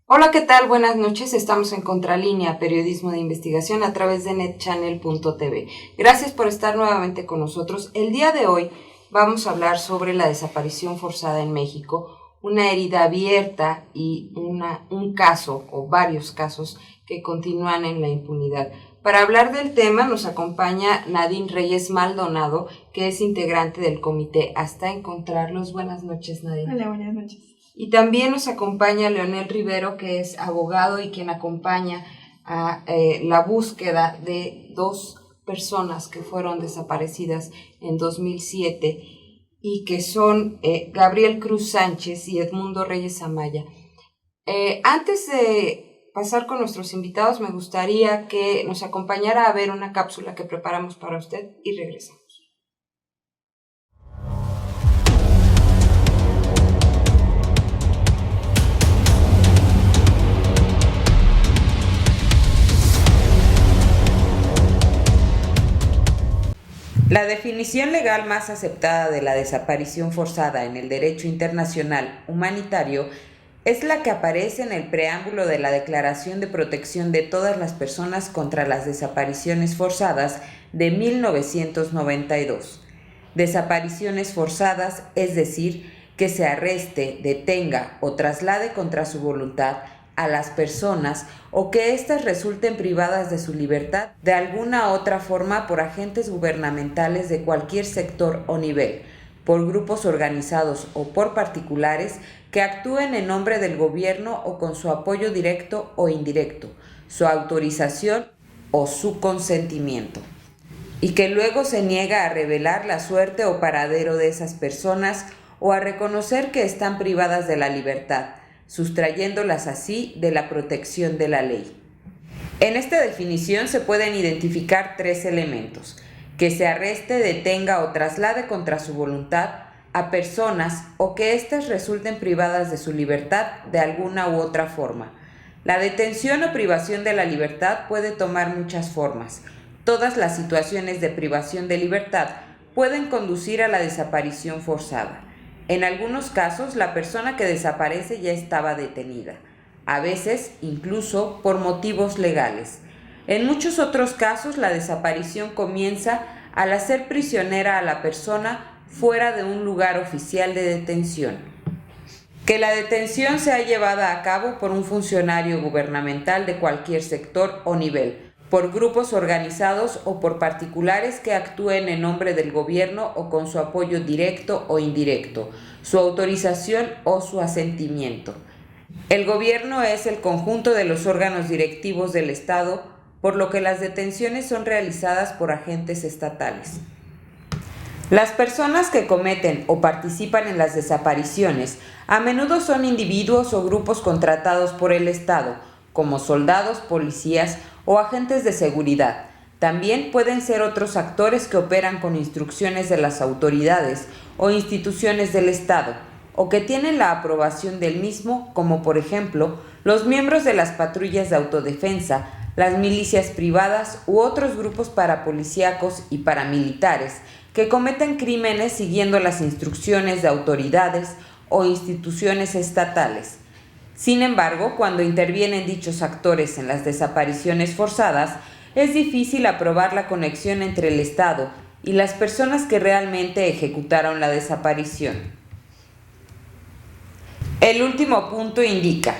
Hola, ¿qué tal? Buenas noches. Estamos en Contralínea, periodismo de investigación a través de netchannel.tv. Gracias por estar nuevamente con nosotros. El día de hoy vamos a hablar sobre la desaparición forzada en México, una herida abierta y un caso o varios casos que continúan en la impunidad. Para hablar del tema nos acompaña Nadine Reyes Maldonado, que es integrante del comité Hasta Encontrarlos. Buenas noches, Nadine. Hola, buenas noches. Y también nos acompaña Leonel Rivero, que es abogado y quien acompaña a la búsqueda de dos personas que fueron desaparecidas en 2007 y que son Gabriel Cruz Sánchez y Edmundo Reyes Amaya. Antes de pasar con nuestros invitados, me gustaría que nos acompañara a ver una cápsula que preparamos para usted y regresamos. La definición legal más aceptada de la desaparición forzada en el derecho internacional humanitario es la que aparece en el preámbulo de la Declaración de Protección de todas las personas contra las desapariciones forzadas de 1992. Desapariciones forzadas, es decir, que se arreste, detenga o traslade contra su voluntad a las personas o que éstas resulten privadas de su libertad de alguna otra forma por agentes gubernamentales de cualquier sector o nivel, por grupos organizados o por particulares que actúen en nombre del gobierno o con su apoyo directo o indirecto, su autorización o su consentimiento, y que luego se niega a revelar la suerte o paradero de esas personas o a reconocer que están privadas de la libertad, sustrayéndolas así de la protección de la ley. En esta definición se pueden identificar tres elementos: que se arreste, detenga o traslade contra su voluntad a personas o que éstas resulten privadas de su libertad de alguna u otra forma. La detención o privación de la libertad puede tomar muchas formas. Todas las situaciones de privación de libertad pueden conducir a la desaparición forzada. En algunos casos, la persona que desaparece ya estaba detenida, a veces incluso por motivos legales. En muchos otros casos, la desaparición comienza al hacer prisionera a la persona fuera de un lugar oficial de detención. Que la detención sea llevada a cabo por un funcionario gubernamental de cualquier sector o nivel, por grupos organizados o por particulares que actúen en nombre del gobierno o con su apoyo directo o indirecto, su autorización o su asentimiento. El gobierno es el conjunto de los órganos directivos del Estado, por lo que las detenciones son realizadas por agentes estatales. Las personas que cometen o participan en las desapariciones a menudo son individuos o grupos contratados por el Estado, como soldados, policías o agentes de seguridad. También pueden ser otros actores que operan con instrucciones de las autoridades o instituciones del Estado, o que tienen la aprobación del mismo, como por ejemplo los miembros de las patrullas de autodefensa, las milicias privadas u otros grupos parapolicíacos y paramilitares que cometen crímenes siguiendo las instrucciones de autoridades o instituciones estatales. Sin embargo, cuando intervienen dichos actores en las desapariciones forzadas, es difícil aprobar la conexión entre el Estado y las personas que realmente ejecutaron la desaparición. El último punto indica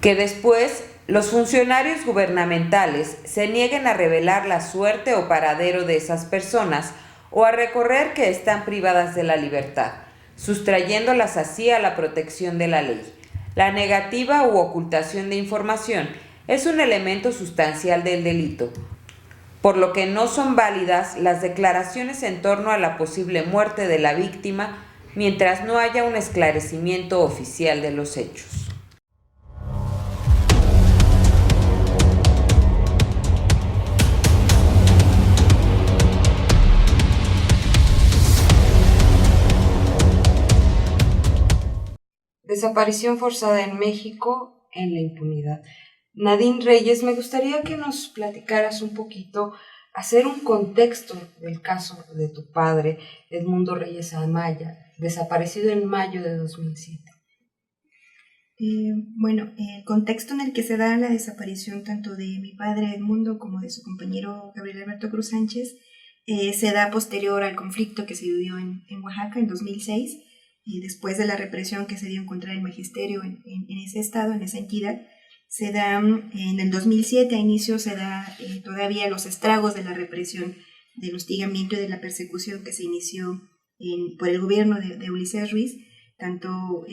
que después los funcionarios gubernamentales se nieguen a revelar la suerte o paradero de esas personas o a recorrer que están privadas de la libertad, sustrayéndolas así a la protección de la ley. La negativa u ocultación de información es un elemento sustancial del delito, por lo que no son válidas las declaraciones en torno a la posible muerte de la víctima mientras no haya un esclarecimiento oficial de los hechos. Desaparición forzada en México en la impunidad. Nadine Reyes, me gustaría que nos platicaras un poquito, hacer un contexto del caso de tu padre, Edmundo Reyes Amaya, desaparecido en mayo de 2007. Bueno, el contexto en el que se da la desaparición tanto de mi padre Edmundo como de su compañero Gabriel Alberto Cruz Sánchez se da posterior al conflicto que se vivió en Oaxaca en 2006, después de la represión que se dio en contra del magisterio en ese estado, en esa entidad. Se da en el 2007, a inicio se da todavía los estragos de la represión, del hostigamiento y de la persecución que se inició por el gobierno de Ulises Ruiz. Tanto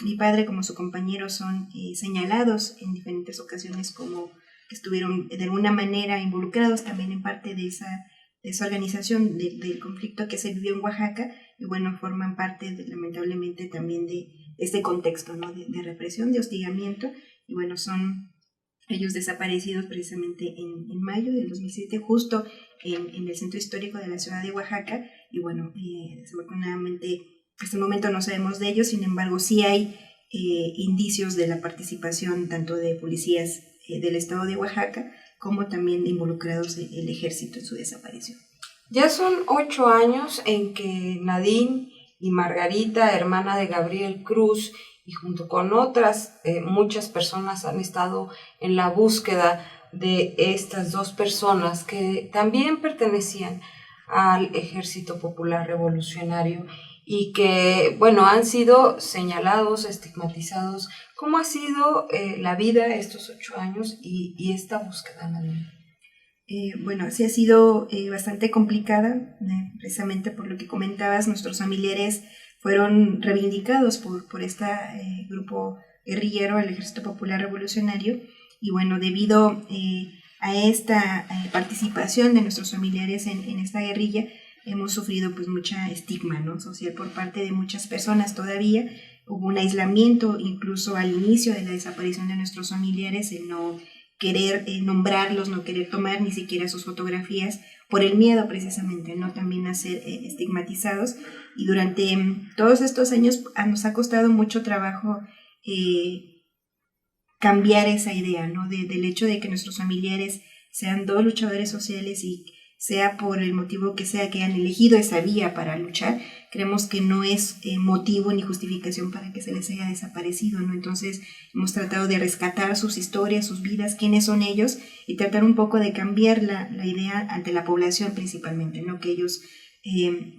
mi padre como su compañero son señalados en diferentes ocasiones como que estuvieron de alguna manera involucrados también en parte de esa organización del conflicto que se vivió en Oaxaca, y bueno, forman parte lamentablemente también de este contexto, ¿no? de represión, de hostigamiento, y bueno, son ellos desaparecidos precisamente en mayo del 2007, justo en el centro histórico de la ciudad de Oaxaca, y bueno, desafortunadamente hasta el momento no sabemos de ellos. Sin embargo, sí hay indicios de la participación tanto de policías del estado de Oaxaca como también de involucrados el ejército en su desaparición. Ya son 8 años en que Nadine y Margarita, hermana de Gabriel Cruz, y junto con otras muchas personas han estado en la búsqueda de estas dos personas que también pertenecían al Ejército Popular Revolucionario y que, bueno, han sido señalados, estigmatizados. ¿Cómo ha sido la vida estos 8 años y esta búsqueda, Nadine? Bueno, sí ha sido bastante complicada, precisamente por lo que comentabas. Nuestros familiares fueron reivindicados por este grupo guerrillero, el Ejército Popular Revolucionario, y bueno, debido a esta participación de nuestros familiares en esta guerrilla, hemos sufrido pues mucha estigma, ¿no? social por parte de muchas personas todavía. Hubo un aislamiento incluso al inicio de la desaparición de nuestros familiares, el no querer nombrarlos, no querer tomar ni siquiera sus fotografías por el miedo precisamente, ¿no? También a ser estigmatizados. Y durante todos estos años nos ha costado mucho trabajo cambiar esa idea, ¿no? Del hecho de que nuestros familiares sean dos luchadores sociales y sea por el motivo que sea que hayan elegido esa vía para luchar, creemos que no es motivo ni justificación para que se les haya desaparecido, ¿no? Entonces hemos tratado de rescatar sus historias, sus vidas, quiénes son ellos, y tratar un poco de cambiar la idea ante la población principalmente, ¿no? Que ellos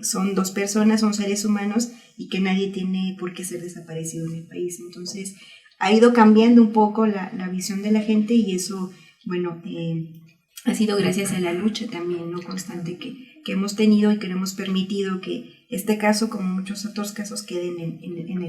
son dos personas, son seres humanos y que nadie tiene por qué ser desaparecido en el país. Entonces ha ido cambiando un poco la visión de la gente, y eso, bueno, ha sido gracias a la lucha también, ¿no? constante que hemos tenido y que no hemos permitido que este caso, como muchos otros casos, queden en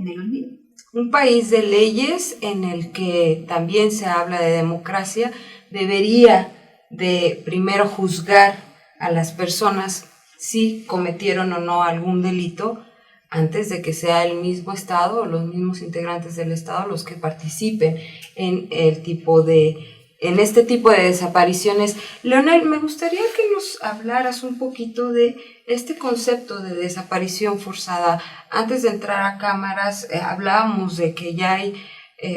el olvido. Un país de leyes en el que también se habla de democracia debería de primero juzgar a las personas si cometieron o no algún delito antes de que sea el mismo Estado o los mismos integrantes del Estado los que participen en este tipo de desapariciones. Leonel, me gustaría que nos hablaras un poquito de este concepto de desaparición forzada. Antes de entrar a cámaras, hablábamos de que ya hay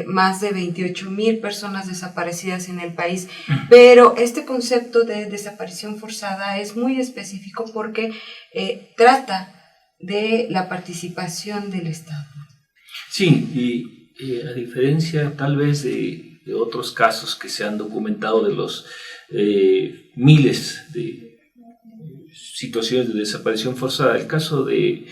más de 28,000 personas desaparecidas en el país, pero este concepto de desaparición forzada es muy específico porque trata de la participación del Estado. Sí, y a diferencia tal vez de otros casos que se han documentado, de los miles de situaciones de desaparición forzada, el caso de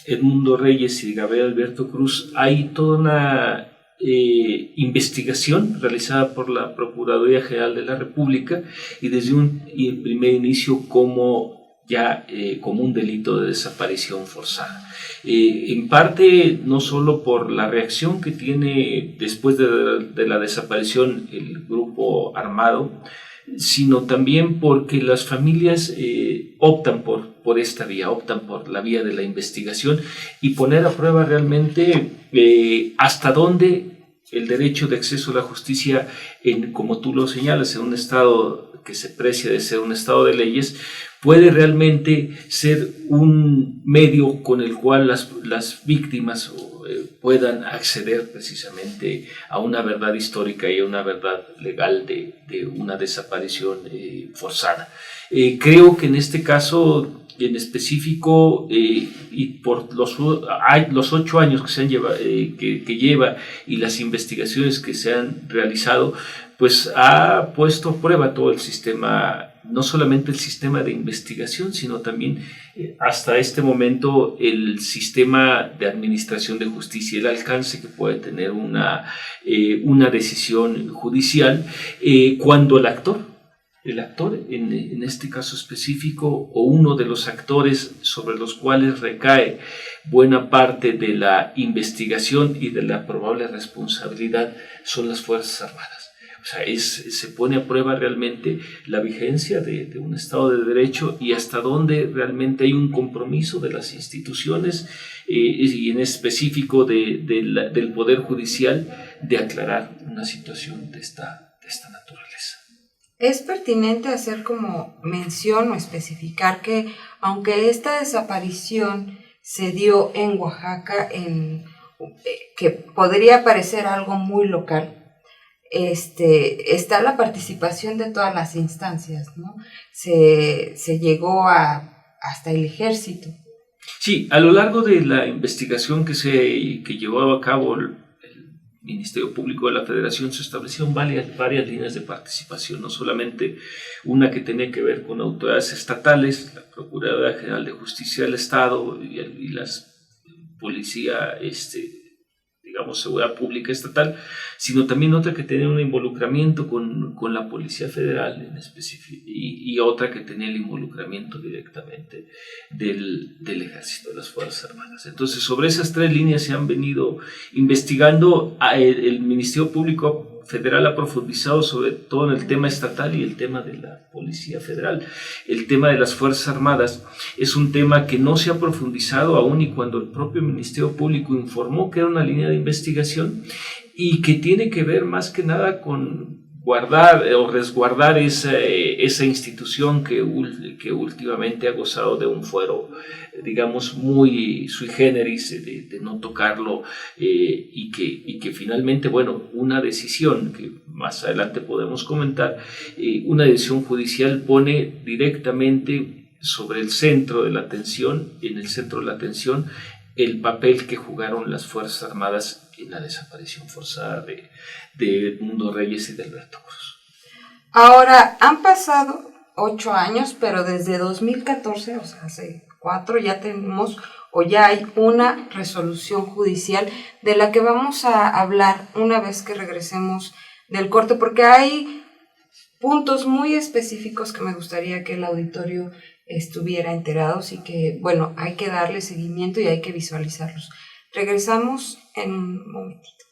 Edmundo Reyes y Gabriel Alberto Cruz, hay toda una investigación realizada por la Procuraduría General de la República, y desde el primer inicio como un delito de desaparición forzada. En parte no solo por la reacción que tiene después de la desaparición el grupo armado, sino también porque las familias optan por esta vía, optan por la vía de la investigación y poner a prueba realmente hasta dónde el derecho de acceso a la justicia, como tú lo señalas, en un estado que se precia de ser un estado de leyes, puede realmente ser un medio con el cual las víctimas puedan acceder precisamente a una verdad histórica y a una verdad legal de una desaparición forzada. Creo que en este caso en específico, y por los 8 años que que lleva y las investigaciones que se han realizado, pues ha puesto a prueba todo el sistema, no solamente el sistema de investigación, sino también hasta este momento el sistema de administración de justicia, el alcance que puede tener una decisión judicial cuando el actor, en este caso específico, o uno de los actores sobre los cuales recae buena parte de la investigación y de la probable responsabilidad, son las Fuerzas Armadas. O sea, se pone a prueba realmente la vigencia de un Estado de Derecho y hasta dónde realmente hay un compromiso de las instituciones y en específico del Poder Judicial de aclarar una situación de esta naturaleza. Es pertinente hacer como mención o especificar que aunque esta desaparición se dio en Oaxaca, que podría parecer algo muy local, está la participación de todas las instancias, ¿no? Se llegó hasta el ejército. Sí, a lo largo de la investigación que llevó a cabo el Ministerio Público de la Federación, se establecieron varias líneas de participación, no solamente una que tenía que ver con autoridades estatales, la Procuraduría General de Justicia del Estado y las policía, digamos, seguridad pública estatal, sino también otra que tenía un involucramiento con la Policía Federal en específico y otra que tenía el involucramiento directamente del Ejército, de las Fuerzas Armadas. Entonces, sobre esas 3 líneas se han venido investigando. El Ministerio Público Federal ha profundizado sobre todo en el tema estatal y el tema de la Policía Federal. El tema de las Fuerzas Armadas es un tema que no se ha profundizado aún, y cuando el propio Ministerio Público informó que era una línea de investigación y que tiene que ver más que nada con guardar o resguardar esa institución que últimamente ha gozado de un fuero, digamos, muy sui generis, de no tocarlo, y que finalmente, bueno, una decisión que más adelante podemos comentar, una decisión judicial pone directamente sobre el centro de la atención, el papel que jugaron las Fuerzas Armadas en la desaparición forzada de Edmundo Reyes y de Alberto Cruz. Ahora, han pasado 8 años, pero desde 2014, o sea, hace 4, ya tenemos o ya hay una resolución judicial de la que vamos a hablar una vez que regresemos del corte, porque hay puntos muy específicos que me gustaría que el auditorio estuviera enterados y que, bueno, hay que darle seguimiento y hay que visualizarlos. Regresamos en un momentito.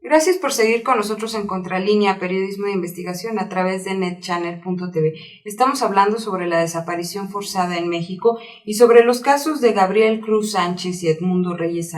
Gracias por seguir con nosotros en Contralínea, periodismo de investigación a través de netchannel.tv. Estamos hablando sobre la desaparición forzada en México y sobre los casos de Gabriel Cruz Sánchez y Edmundo Reyes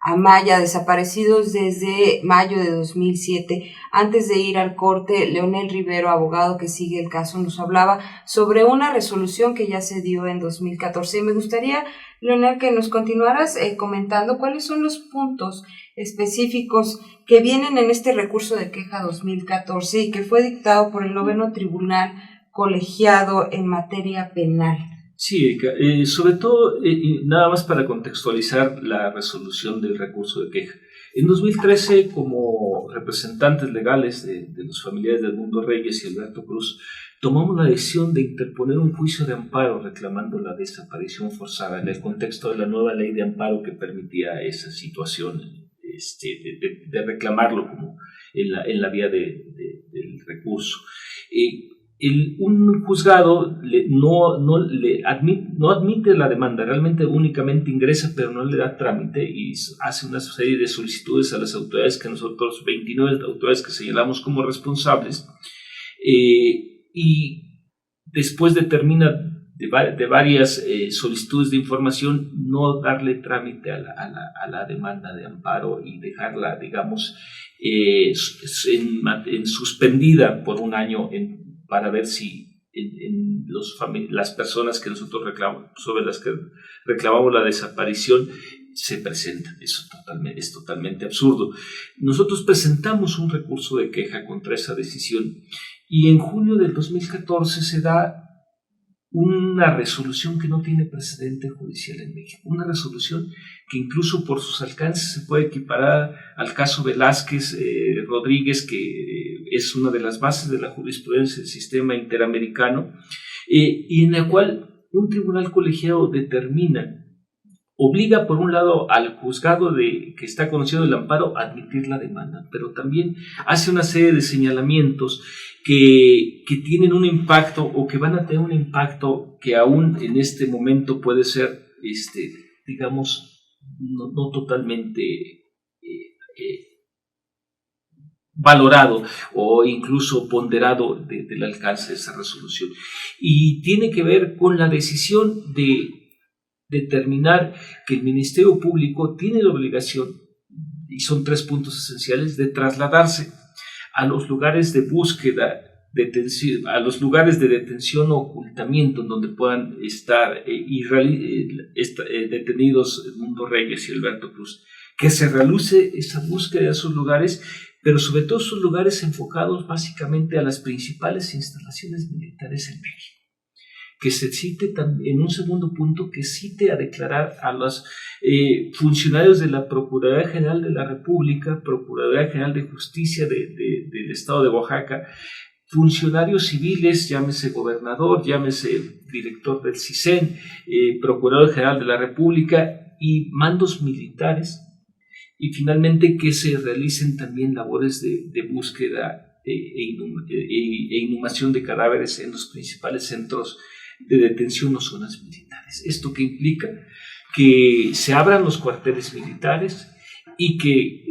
Amaya, desaparecidos desde mayo de 2007. Antes de ir al corte, Leonel Rivero, abogado que sigue el caso, nos hablaba sobre una resolución que ya se dio en 2014. Y me gustaría, Leonel, que nos continuaras comentando cuáles son los puntos específicos que vienen en este recurso de queja 2014 y que fue dictado por el 9º Tribunal Colegiado en materia penal. Sí, Erika, sobre todo, nada más para contextualizar la resolución del recurso de queja. En 2013, como representantes legales de los familiares de Edmundo Reyes y Alberto Cruz, tomamos la decisión de interponer un juicio de amparo reclamando la desaparición forzada en el contexto de la nueva ley de amparo que permitía esa situación, de reclamarlo como en la vía del recurso. Un juzgado no admite la demanda, realmente únicamente ingresa, pero no le da trámite y hace una serie de solicitudes a las autoridades que nosotros, 29 autoridades que señalamos como responsables, y después determina de varias solicitudes de información, no darle trámite a la demanda de amparo y dejarla, digamos, en suspendida por un año para ver si las personas que nosotros sobre las que reclamamos la desaparición se presentan. Eso es totalmente absurdo. Nosotros presentamos un recurso de queja contra esa decisión y en junio del 2014 se da una resolución que no tiene precedente judicial en México, una resolución que incluso por sus alcances se puede equiparar al caso Velázquez Rodríguez, que es una de las bases de la jurisprudencia del sistema interamericano, y en la cual un tribunal colegiado obliga por un lado al juzgado que está conocido el amparo a admitir la demanda, pero también hace una serie de señalamientos que tienen un impacto o que van a tener un impacto que aún en este momento puede ser, digamos, no totalmente valorado o incluso ponderado del alcance de esa resolución. Y tiene que ver con la decisión de determinar que el Ministerio Público tiene la obligación, y son 3 puntos esenciales, de trasladarse a los lugares de búsqueda, a los lugares de detención o ocultamiento en donde puedan estar detenidos Edmundo Reyes y Alberto Cruz, que se realice esa búsqueda de esos lugares, pero sobre todo esos lugares enfocados básicamente a las principales instalaciones militares en México. Que se cite en un segundo punto, que cite a declarar a los funcionarios de la Procuraduría General de la República, Procuraduría General de Justicia del Estado de Oaxaca, funcionarios civiles, llámese gobernador, llámese director del CISEN, Procurador General de la República y mandos militares, y finalmente que se realicen también labores de búsqueda e inhumación de cadáveres en los principales centros de detención o zonas militares. ¿Esto qué implica? Que se abran los cuarteles militares y que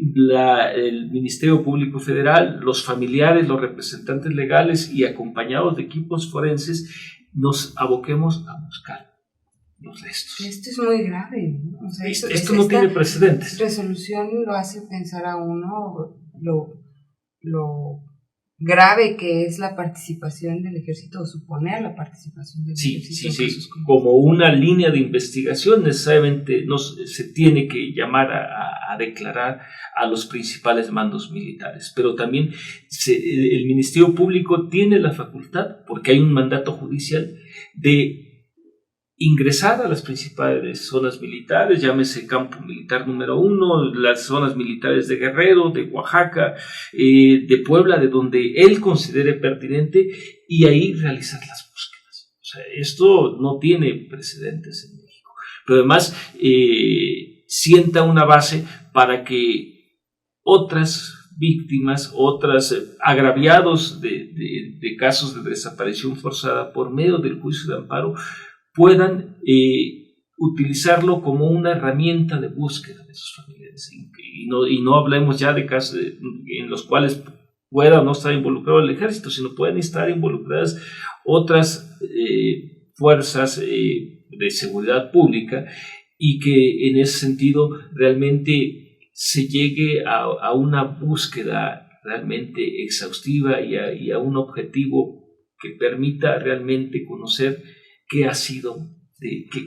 el Ministerio Público Federal, los familiares, los representantes legales y acompañados de equipos forenses nos aboquemos a buscar los restos. Esto es muy grave, ¿no? O sea, esto no tiene precedentes. Resolución lo hace pensar a uno lo grave que es la participación del ejército, o suponer la participación del ejército. Sí. Como una línea de investigación, necesariamente se tiene que llamar a declarar a los principales mandos militares, pero también el Ministerio Público tiene la facultad, porque hay un mandato judicial, de ingresar a las principales zonas militares, llámese Campo Militar número 1, las zonas militares de Guerrero, de Oaxaca, de Puebla, de donde él considere pertinente, y ahí realizar las búsquedas. O sea, esto no tiene precedentes en México, pero además sienta una base para que otras víctimas, otras agraviados de casos de desaparición forzada por medio del juicio de amparo puedan utilizarlo como una herramienta de búsqueda de sus familiares. Y no hablemos ya de casos en los cuales pueda no estar involucrado el ejército, sino pueden estar involucradas otras fuerzas de seguridad pública, y que en ese sentido realmente se llegue a una búsqueda realmente exhaustiva y a un objetivo que permita realmente conocer qué ha sido,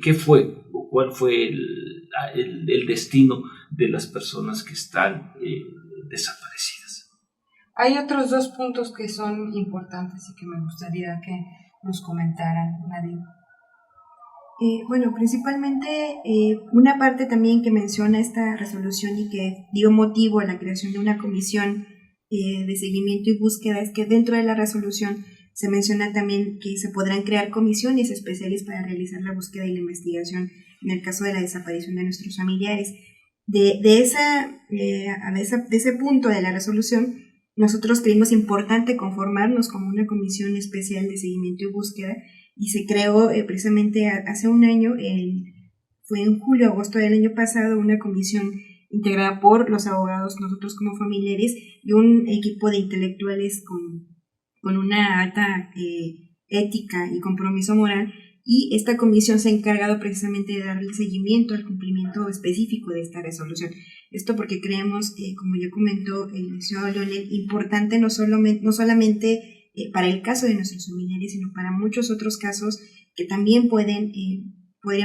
qué fue o cuál fue el destino de las personas que están desaparecidas. Hay otros 2 puntos que son importantes y que me gustaría que nos comentaran, Nadine. Bueno, principalmente una parte también que menciona esta resolución y que dio motivo a la creación de una comisión de seguimiento y búsqueda es que dentro de la resolución se menciona también que se podrán crear comisiones especiales para realizar la búsqueda y la investigación en el caso de la desaparición de nuestros familiares. De ese punto de la resolución, nosotros creímos importante conformarnos como una comisión especial de seguimiento y búsqueda, y se creó precisamente hace un año, fue en julio, agosto del año pasado, una comisión integrada por los abogados, nosotros como familiares, y un equipo de intelectuales con una alta ética y compromiso moral, y esta comisión se ha encargado precisamente de darle seguimiento al cumplimiento específico de esta resolución. Esto porque creemos, como ya comentó el licenciado Leonel, importante no solamente para el caso de nuestros familiares, sino para muchos otros casos que también podrían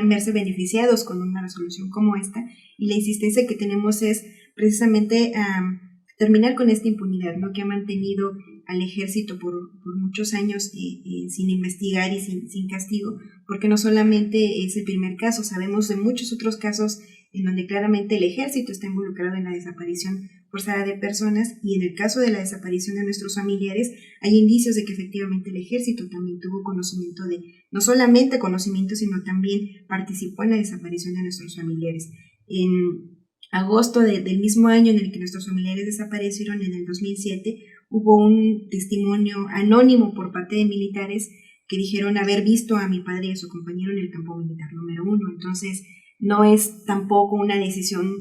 verse beneficiados con una resolución como esta, y la insistencia que tenemos es precisamente terminar con esta impunidad, ¿no?, que ha mantenido al ejército por muchos años sin investigar y sin castigo, porque no solamente es el primer caso, sabemos de muchos otros casos en donde claramente el ejército está involucrado en la desaparición forzada de personas, y en el caso de la desaparición de nuestros familiares hay indicios de que efectivamente el ejército también tuvo conocimiento no solamente conocimiento, sino también participó en la desaparición de nuestros familiares. En agosto del mismo año en el que nuestros familiares desaparecieron, en el 2007, hubo un testimonio anónimo por parte de militares que dijeron haber visto a mi padre y a su compañero en el campo militar número 1. Entonces, no es tampoco una decisión,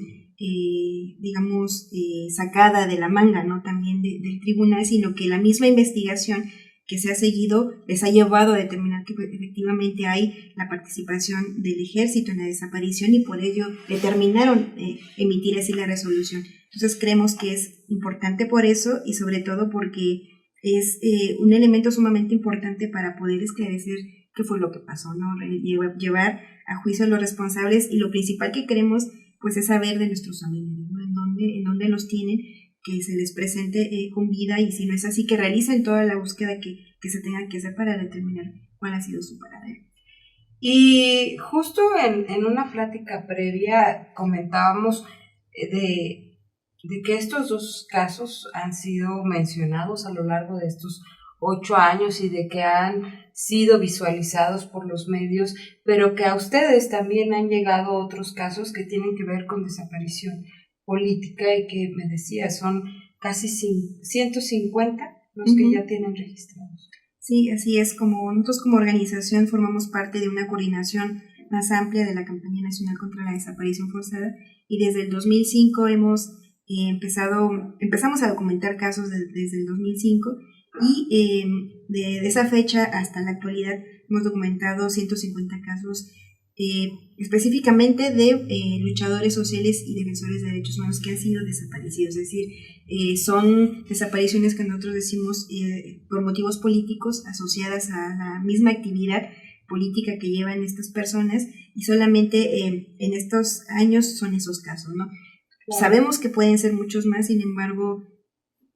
sacada de la manga, ¿no?, también del tribunal, sino que la misma investigación que se ha seguido les ha llevado a determinar que efectivamente hay la participación del ejército en la desaparición, y por ello determinaron emitir así la resolución. Entonces creemos que es importante por eso, y sobre todo porque es un elemento sumamente importante para poder esclarecer qué fue lo que pasó, ¿no?, llevar a juicio a los responsables, y lo principal que queremos pues es saber de nuestros familiares, ¿no?, en dónde los tienen, que se les presente con vida, y si no es así, que realicen toda la búsqueda que se tenga que hacer para determinar cuál ha sido su paradero. Y justo en una plática previa comentábamos de que estos dos casos han sido mencionados a lo largo de estos 8 años y de que han sido visualizados por los medios, pero que a ustedes también han llegado otros casos que tienen que ver con desaparición política, y que me decía son casi 150 los que ya tienen registrados. Sí, así es. Nosotros como organización formamos parte de una coordinación más amplia de la campaña nacional contra la desaparición forzada, y desde el 2005 empezamos a documentar casos desde el 2005, y de esa fecha hasta la actualidad hemos documentado 150 casos específicamente de luchadores sociales y defensores de derechos humanos que han sido desaparecidos. Es decir, son desapariciones que nosotros decimos por motivos políticos, asociadas a la misma actividad política que llevan estas personas, y solamente en estos años son esos casos, ¿no? Claro. Sabemos que pueden ser muchos más, sin embargo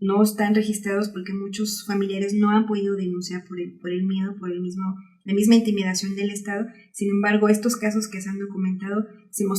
no están registrados porque muchos familiares no han podido denunciar por el miedo, por la misma intimidación del Estado. Sin embargo, estos casos que se han documentado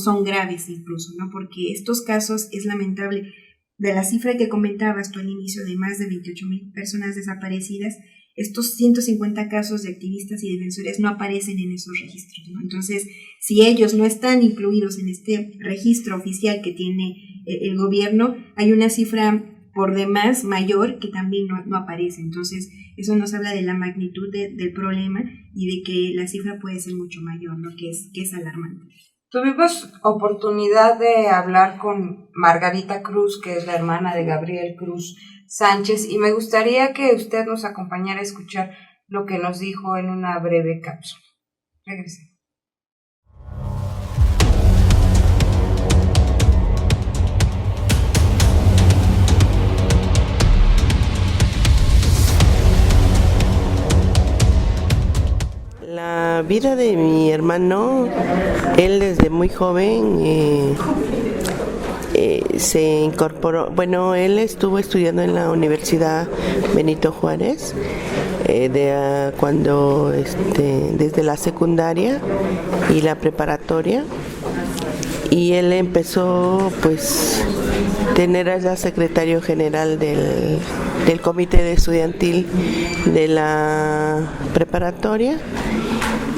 son graves incluso, ¿no?, porque estos casos, es lamentable, de la cifra que comentabas tú al inicio de más de 28,000 personas desaparecidas, estos 150 casos de activistas y defensores no aparecen en esos registros, ¿no? Entonces, si ellos no están incluidos en este registro oficial que tiene el gobierno, hay una cifra por demás mayor que también no aparece. Entonces, eso nos habla de la magnitud del problema y de que la cifra puede ser mucho mayor, ¿no?, que es alarmante. Tuvimos oportunidad de hablar con Margarita Cruz, que es la hermana de Gabriel Cruz Sánchez, y me gustaría que usted nos acompañara a escuchar lo que nos dijo en una breve cápsula. Regrese. La vida de mi hermano, él desde muy joven se incorporó, él estuvo estudiando en la Universidad Benito Juárez, desde la secundaria y la preparatoria, y él empezó tener a secretario general del comité estudiantil de la preparatoria,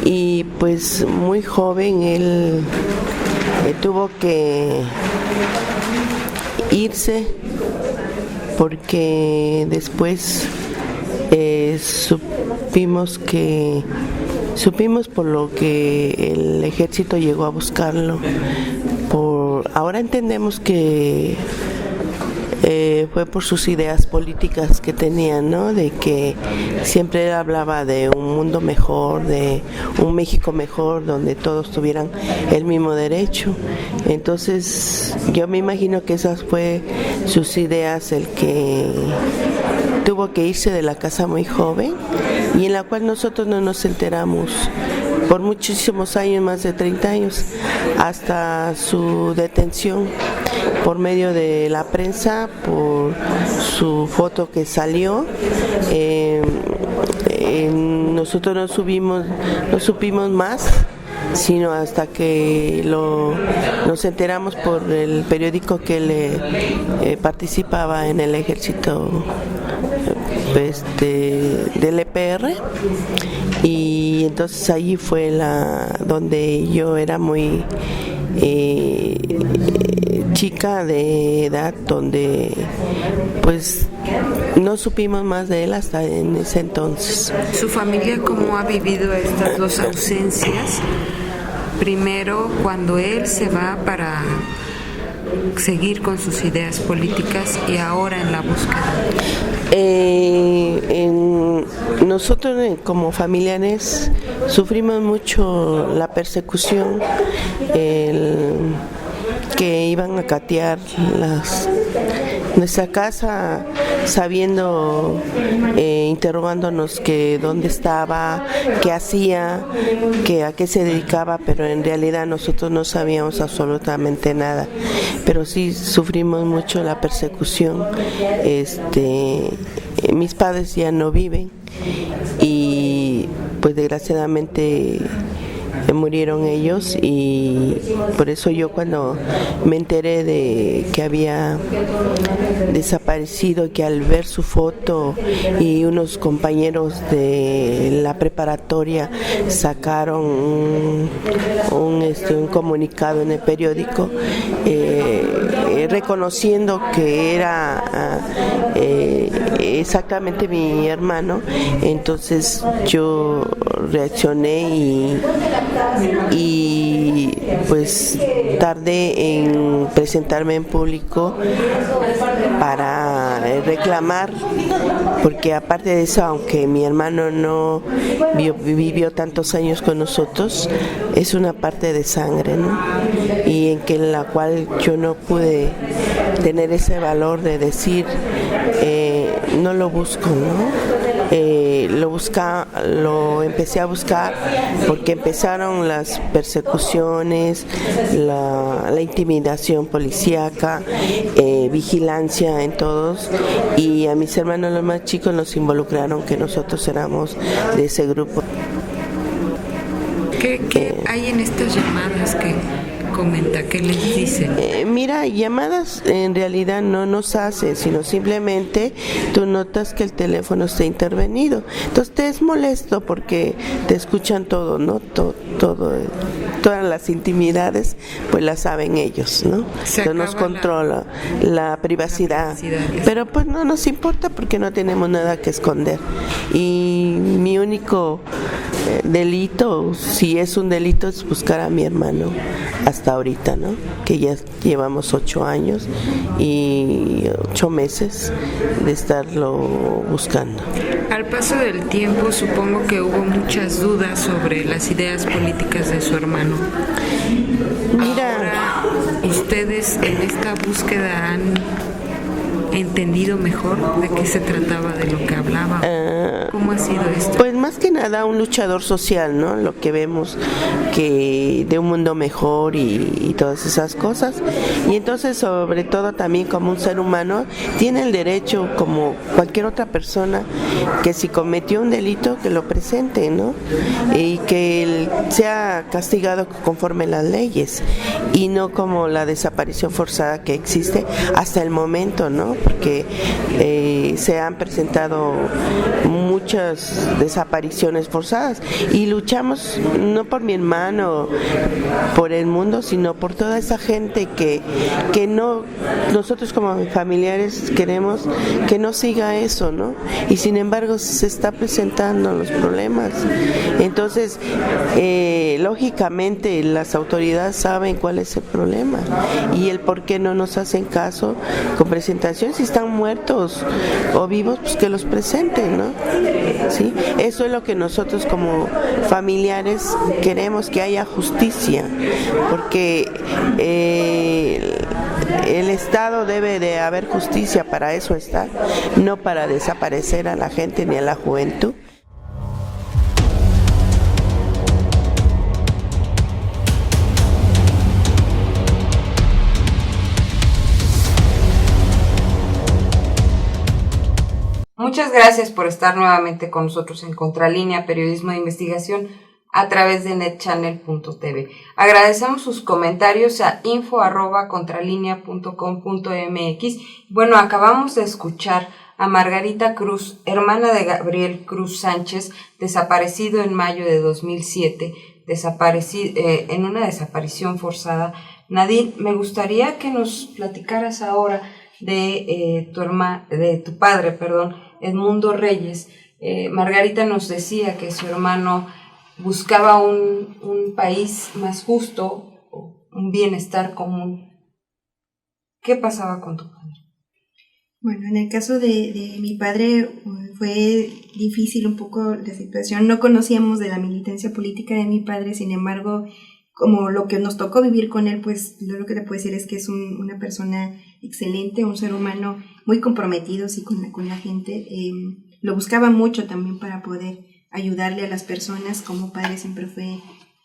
y muy joven él tuvo que irse porque después supimos por lo que el ejército llegó a buscarlo. Ahora entendemos que fue por sus ideas políticas que tenía, ¿no? De que siempre hablaba de un mundo mejor, de un México mejor, donde todos tuvieran el mismo derecho. Entonces, yo me imagino que esas fue sus ideas, el que tuvo que irse de la casa muy joven y en la cual nosotros no nos enteramos por muchísimos años, más de 30 años, hasta su detención por medio de la prensa, por su foto que salió. Nosotros no supimos más, sino hasta que nos enteramos por el periódico que él participaba en el ejército del EPR, y entonces allí fue donde yo era muy chica de edad, donde pues no supimos más de él hasta en ese entonces. ¿Su familia cómo ha vivido estas dos ausencias? Primero, cuando él se va para seguir con sus ideas políticas, y ahora en la búsqueda. Nosotros como familiares sufrimos mucho la persecución, que iban a catear nuestra casa, sabiendo, interrogándonos que dónde estaba, qué hacía, a qué se dedicaba, pero en realidad nosotros no sabíamos absolutamente nada. Pero sí sufrimos mucho la persecución. Mis padres ya no viven y pues desgraciadamente murieron ellos, y por eso yo cuando me enteré de que había desaparecido, que al ver su foto y unos compañeros de la preparatoria sacaron un comunicado en el periódico reconociendo que era exactamente mi hermano, entonces yo reaccioné y pues tardé en presentarme en público para reclamar, porque aparte de eso, aunque mi hermano no vivió tantos años con nosotros, es una parte de sangre, ¿no? Y en la cual yo no pude tener ese valor de decir no lo busco, ¿no? Lo empecé a buscar porque empezaron las persecuciones, la intimidación policíaca, vigilancia en todos, y a mis hermanos los más chicos nos involucraron, que nosotros éramos de ese grupo. ¿Qué hay en estas llamadas que comenta? ¿Qué les dicen? Mira, llamadas en realidad no nos hace, sino simplemente tú notas que el teléfono está intervenido. Entonces te es molesto porque te escuchan todo, ¿no? Todas las intimidades, pues las saben ellos, ¿no? Entonces nos controla la privacidad. Pero pues no nos importa porque no tenemos nada que esconder. Y mi único delito, si es un delito, es buscar a mi hermano hasta ahorita, ¿no? Que ya llevamos 8 años y 8 meses de estarlo buscando. Al paso del tiempo, supongo que hubo muchas dudas sobre las ideas políticas de su hermano. Mira, ahora, ¿ustedes en esta búsqueda han entendido mejor de qué se trataba, de lo que hablaba? ¿Cómo ha sido esto? Pues más que nada un luchador social, ¿no? Lo que vemos, que de un mundo mejor y todas esas cosas. Y entonces, sobre todo también como un ser humano, tiene el derecho, como cualquier otra persona, que si cometió un delito, que lo presente, ¿no? Y que él sea castigado conforme las leyes, y no como la desaparición forzada que existe hasta el momento, ¿no? Porque se han presentado muchas desapariciones desapariciones forzadas y luchamos no por mi hermano, por el mundo, sino por toda esa gente que no, nosotros como familiares queremos que no siga eso, ¿no? Y sin embargo se está presentando los problemas. Entonces, lógicamente las autoridades saben cuál es el problema y el por qué no nos hacen caso con presentaciones. Si están muertos o vivos, pues que los presenten, ¿no? ¿Sí? Eso es lo que nosotros como familiares queremos, que haya justicia, porque el Estado debe de haber justicia, para eso está, no para desaparecer a la gente ni a la juventud. Muchas gracias por estar nuevamente con nosotros en Contralínea, periodismo de investigación a través de netchannel.tv. Agradecemos sus comentarios a info@contralinea.com.mx. Bueno, acabamos de escuchar a Margarita Cruz, hermana de Gabriel Cruz Sánchez, desaparecido en mayo de 2007, en una desaparición forzada. Nadine, me gustaría que nos platicaras ahora de tu padre, Edmundo Reyes. Margarita nos decía que su hermano buscaba un país más justo, un bienestar común. ¿Qué pasaba con tu padre? Bueno, en el caso de mi padre fue difícil un poco la situación. No conocíamos de la militancia política de mi padre, sin embargo, como lo que nos tocó vivir con él, pues lo que te puedo decir es que es una persona excelente, un ser humano muy comprometido, sí, con la gente. Lo buscaba mucho también para poder ayudarle a las personas. Como padre siempre fue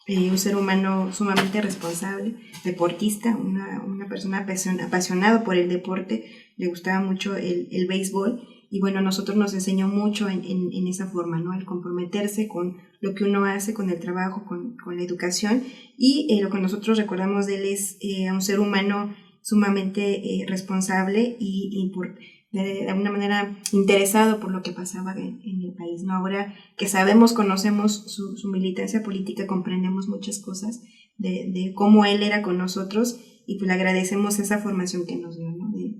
un ser humano sumamente responsable, deportista, una persona apasionada por el deporte. Le gustaba mucho el béisbol y bueno, a nosotros nos enseñó mucho en esa forma, ¿no? El comprometerse con lo que uno hace, con el trabajo, con la educación, y lo que nosotros recordamos de él es un ser humano sumamente responsable y de alguna manera interesado por lo que pasaba en el país, ¿no? Ahora que conocemos su militancia política, comprendemos muchas cosas de cómo él era con nosotros, y pues le agradecemos esa formación que nos dio, ¿no? De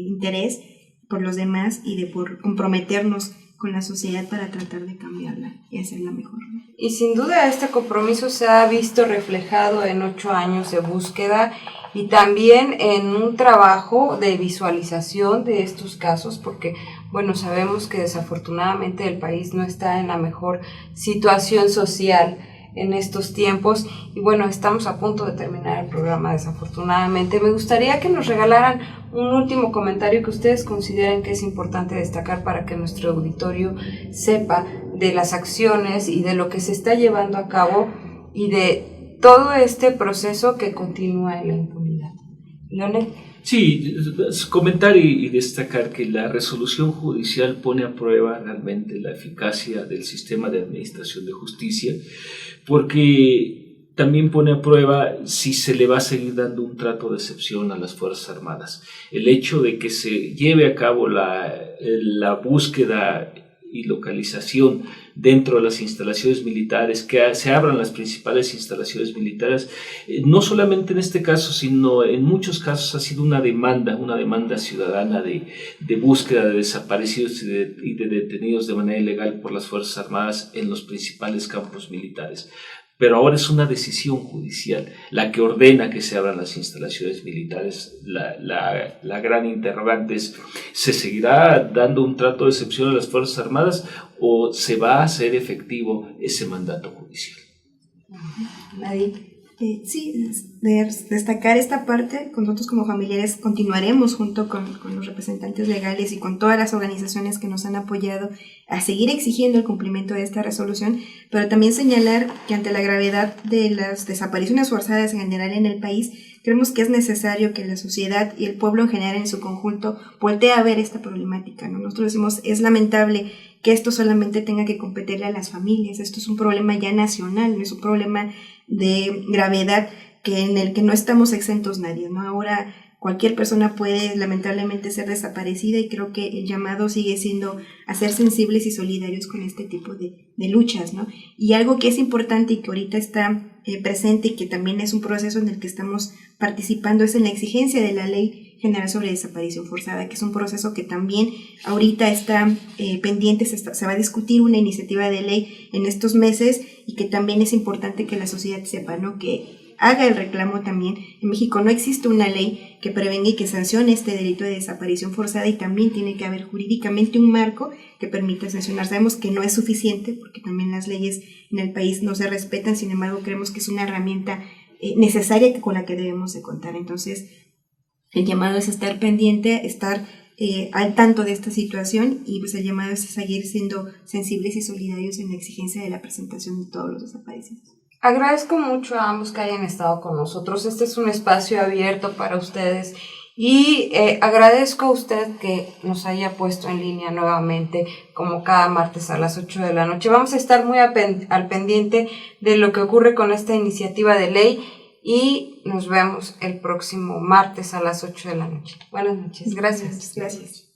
interés por los demás y de por comprometernos con la sociedad para tratar de cambiarla y hacerla mejor, ¿no? Y sin duda este compromiso se ha visto reflejado en 8 años de búsqueda y también en un trabajo de visualización de estos casos, porque bueno, sabemos que desafortunadamente el país no está en la mejor situación social en estos tiempos y bueno, estamos a punto de terminar el programa desafortunadamente. Me gustaría que nos regalaran un último comentario que ustedes consideren que es importante destacar para que nuestro auditorio sepa de las acciones y de lo que se está llevando a cabo y de todo este proceso que continúa en la impunidad. Leonel. Sí, comentar y destacar que la resolución judicial pone a prueba realmente la eficacia del sistema de administración de justicia, porque también pone a prueba si se le va a seguir dando un trato de excepción a las Fuerzas Armadas. El hecho de que se lleve a cabo la búsqueda y localización dentro de las instalaciones militares, que se abran las principales instalaciones militares, no solamente en este caso, sino en muchos casos ha sido una demanda ciudadana de búsqueda de desaparecidos y de detenidos de manera ilegal por las Fuerzas Armadas en los principales campos militares. Pero ahora es una decisión judicial la que ordena que se abran las instalaciones militares. La gran interrogante es, ¿se seguirá dando un trato de excepción a las Fuerzas Armadas o se va a hacer efectivo ese mandato judicial? Nadie. Sí, destacar esta parte. Nosotros como familiares continuaremos junto con los representantes legales y con todas las organizaciones que nos han apoyado a seguir exigiendo el cumplimiento de esta resolución, pero también señalar que ante la gravedad de las desapariciones forzadas en general en el país, creemos que es necesario que la sociedad y el pueblo en general en su conjunto voltee a ver esta problemática, ¿no? Nosotros decimos, es lamentable que esto solamente tenga que competirle a las familias. Esto es un problema ya nacional, no es un problema de gravedad en el que no estamos exentos nadie, ¿no? Ahora, cualquier persona puede lamentablemente ser desaparecida, y creo que el llamado sigue siendo a ser sensibles y solidarios con este tipo de luchas, ¿no? Y algo que es importante y que ahorita está presente y que también es un proceso en el que estamos participando es en la exigencia de la Ley General sobre Desaparición Forzada, que es un proceso que también ahorita está pendiente, se va a discutir una iniciativa de ley en estos meses, y que también es importante que la sociedad sepa, ¿no?, que haga el reclamo también. En México no existe una ley que prevenga y que sancione este delito de desaparición forzada, y también tiene que haber jurídicamente un marco que permita sancionar. Sabemos que no es suficiente porque también las leyes en el país no se respetan, sin embargo creemos que es una herramienta necesaria con la que debemos de contar. Entonces el llamado es estar pendiente, estar al tanto de esta situación, y pues el llamado es seguir siendo sensibles y solidarios en la exigencia de la presentación de todos los desaparecidos. Agradezco mucho a ambos que hayan estado con nosotros. Este es un espacio abierto para ustedes, y agradezco a usted que nos haya puesto en línea nuevamente, como cada martes a las 8 de la noche. Vamos a estar muy al pendiente de lo que ocurre con esta iniciativa de ley, y nos vemos el próximo martes a las 8 de la noche. Buenas noches. Gracias. Gracias.